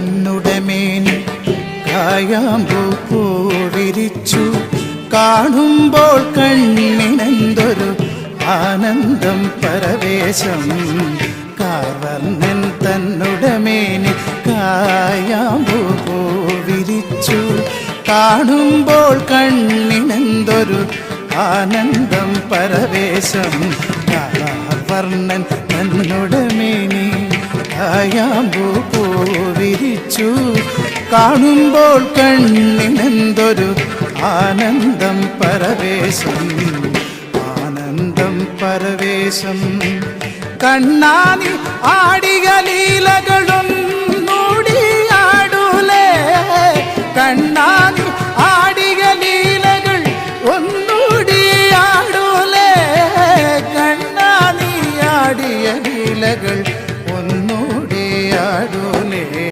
തന്നുടെ മേനി കായാമ്പൂ പൂവിരിച്ചു. കാണുമ്പോൾ കണ്ണിനെന്തൊരു ആനന്ദം പരവേശം. കാർവർണ്ണൻ തന്നുടെ മേനി കായാമ്പൂ പൂവിരിച്ചു. കാണുമ്പോൾ കണ്ണിനെന്തൊരു ആനന്ദം പരവേശം. കാർവർണ്ണൻ തന്നുടെ മേനി കായാമ്പൂ പൂവിരിച്ചു. കാണുമ്പോൾ കണ്ണിനെന്തൊരു ആനന്ദം പരവേശം. ആനന്ദം പരവേശം. കണ്ണാനി ആടിയ ലീലകൾ